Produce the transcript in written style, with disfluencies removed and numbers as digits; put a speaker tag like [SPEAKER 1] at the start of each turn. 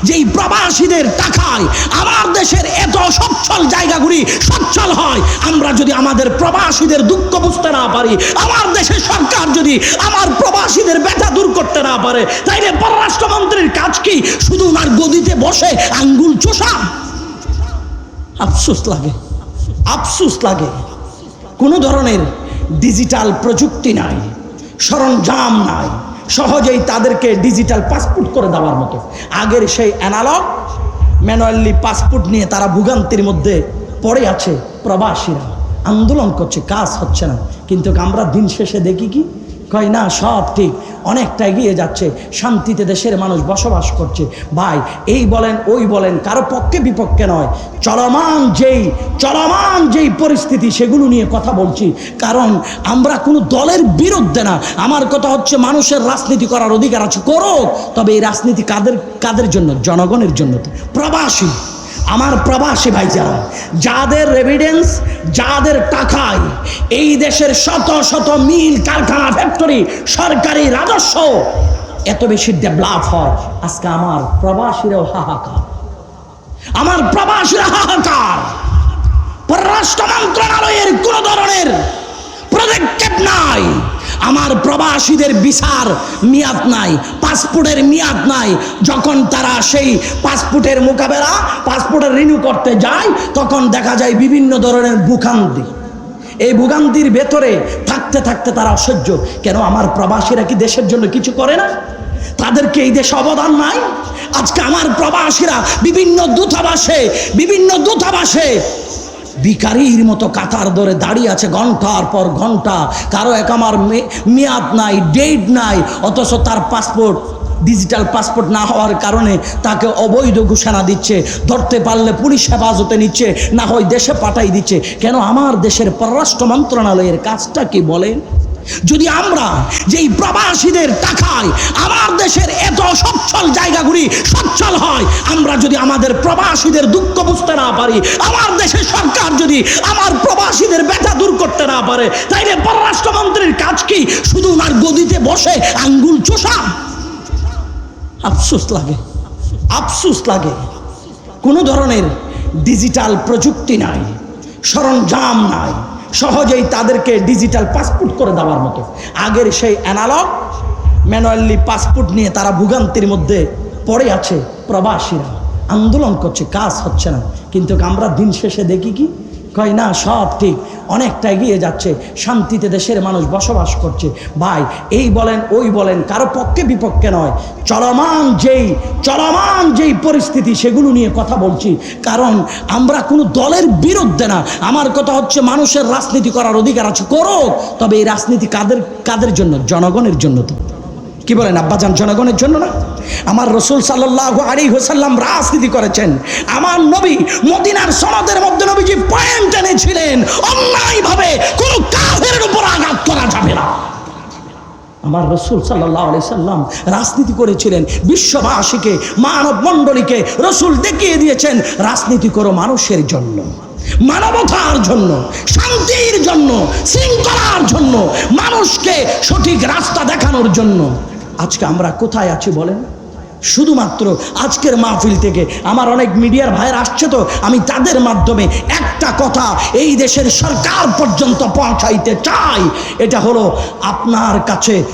[SPEAKER 1] যেই প্রবাসীদের টাকায় আমার দেশের এত সচ্ছল জায়গাগুলি সচ্ছল হয়, আমরা যদি আমাদের প্রবাসীদের দুঃখ বুঝতে না পারি, আমার দেশের সরকার যদি আমার প্রবাসীদের ব্যথা দূর করতে না পারে, তাইলে পররাষ্ট্রমন্ত্রীর কাজ কি? শুধু ওনার গদিতে বসে আঙ্গুল চোষা? আফসোস লাগে, আফসোস লাগে। কোনো ধরনের ডিজিটাল প্রযুক্তি নাই, সরঞ্জাম নাই, সহজেই তাদেরকে ডিজিটাল পাসপোর্ট করে দেওয়ার মতো। আগের সেই অ্যানালগ ম্যানুয়ালি পাসপোর্ট নিয়ে তারা ভোগান্তির মধ্যে পড়ে আছে। প্রবাসীরা আন্দোলন করছে, কাজ হচ্ছে না। কিন্তু আমরা দিন শেষে দেখি কি কয়, না সব ঠিক, অনেকটা এগিয়ে যাচ্ছে, শান্তিতে দেশের মানুষ বসবাস করছে। ভাই এই বলেন ওই বলেন, কারো পক্ষে বিপক্ষে নয়, চলমান যেই পরিস্থিতি সেগুলো নিয়ে কথা বলছি। কারণ আমরা কোনো দলের বিরুদ্ধে না। আমার কথা হচ্ছে মানুষের রাজনীতি করার অধিকার আছে, করুক। তবে এই রাজনীতি কাদের জন্য? জনগণের জন্য। তো প্রবাসী, আমার প্রবাসী ভাইজান, যাদের রেভিডেন্স, যাদের টাকায় এই দেশের শত শত মিল, কারখানা, ফ্যাক্টরি, সরকারি রাজস্ব এত বেশি ডেভেলপ হয়, আজকে আমার প্রবাসীরাও হাহাকার, আমার প্রবাসীরা হাহাকার। পররাষ্ট্র মন্ত্রণালয়ের কোন ধরনের পদক্ষেপ নাই। আমার প্রবাসীদের ভিসার মেয়াদ নাই, পাসপোর্টের মেয়াদ নাই। যখন তারা সেই পাসপোর্টের মোকাবেলা, পাসপোর্টের রিনিউ করতে যায়, তখন দেখা যায় বিভিন্ন ধরনের ভোগান্তি। এই ভোগান্তির ভেতরে থাকতে থাকতে তারা অসহ্য। কেন? আমার প্রবাসীরা কি দেশের জন্য কিছু করে না? তাদেরকে এই দেশে অবদান নাই? আজকে আমার প্রবাসীরা বিভিন্ন দূতাবাসে ভিখারির মতো কাতার ধরে দাঁড়িয়ে আছে ঘন্টার পর ঘন্টা। কারো একামার মেয়াদ নাই, ডেট নাই, অথচ তার পাসপোর্ট ডিজিটাল পাসপোর্ট না হওয়ার কারণে তাকে অবৈধ ঘোষণা দিচ্ছে, ধরতে পারলে পুলিশ হেফাজতে নিচ্ছে, না হয় দেশে পাঠাই দিচ্ছে। কেন? আমার দেশের পররাষ্ট্র মন্ত্রণালয়ের কাজটা কি বলেন? যদি আমরা যেই প্রবাসীদের টাকায় আমার দেশের এত সচ্ছল জায়গাগুলি সচ্ছল হয়, আমরা যদি আমাদের প্রবাসীদের দুঃখ বুঝতে না পারি, আমার দেশের সরকার যদি আমার প্রবাসীদের ব্যথা দূর করতে না পারে, তাইলে পররাষ্ট্রমন্ত্রীর কাজ কি? শুধু ওনার গদিতে বসে আঙ্গুল চোষা? আফসোস লাগে, আফসোস লাগে। কোনো ধরনের ডিজিটাল প্রযুক্তি নাই, সরঞ্জাম নাই, সহজেই তাদেরকে ডিজিটাল পাসপোর্ট করে দেওয়ার মতো। আগের সেই অ্যানালগ ম্যানুয়ালি পাসপোর্ট নিয়ে তারা ভোগান্তির মধ্যে পড়ে আছে। প্রবাসীরা আন্দোলন করছে, কাজ হচ্ছে না। কিন্তু আমরা দিন শেষে দেখি কি কয়, না সব ঠিক, অনেকটা এগিয়ে যাচ্ছে, শান্তিতে দেশের মানুষ বসবাস করছে। ভাই এই বলেন ওই বলেন, কারো পক্ষে বিপক্ষে নয়, চলমান যেই পরিস্থিতি সেগুলো নিয়ে কথা বলছি। কারণ আমরা কোনো দলের বিরুদ্ধে না। আমার কথা হচ্ছে মানুষের রাজনীতি করার অধিকার আছে, করুক। তবে এই রাজনীতি কাদের জন্য? জনগণের জন্য। তো কি বলেন আব্বাজান? জনগণের জন্য না? আমার রাসূল সাল্লাল্লাহু আলাইহি ওয়াসাল্লাম রাজনীতি করেছেন। আমার নবী মদিনার সনদের মধ্যে নবীজি পয়েন্ট এনেছিলেন, অন্যায়ভাবে কোনো কাফেরের উপর আঘাত করা যাবে না। আমার রাসূল সাল্লাল্লাহু আলাইহি সাল্লাম রাজনীতি করেছিলেন। বিশ্ববাসীকে, মানব মণ্ডলীকে রাসূল দেখিয়ে দিয়েছেন, রাজনীতি করো মানুষের জন্য, মানবতার জন্য, শান্তির জন্য, শৃঙ্খলার জন্য, মানুষকে সঠিক রাস্তা দেখানোর জন্য। আজকে আমরা কোথায় আছি বলেন? শুধুমাত্র আজকের মাহফিল থেকে আমার অনেক মিডিয়ার ভাইয়ের আসছে, তো আমি তাদের মাধ্যমে একটা কথা এই দেশের সরকার পর্যন্ত পৌঁছাইতে চাই। এটা হলো আপনার কাছে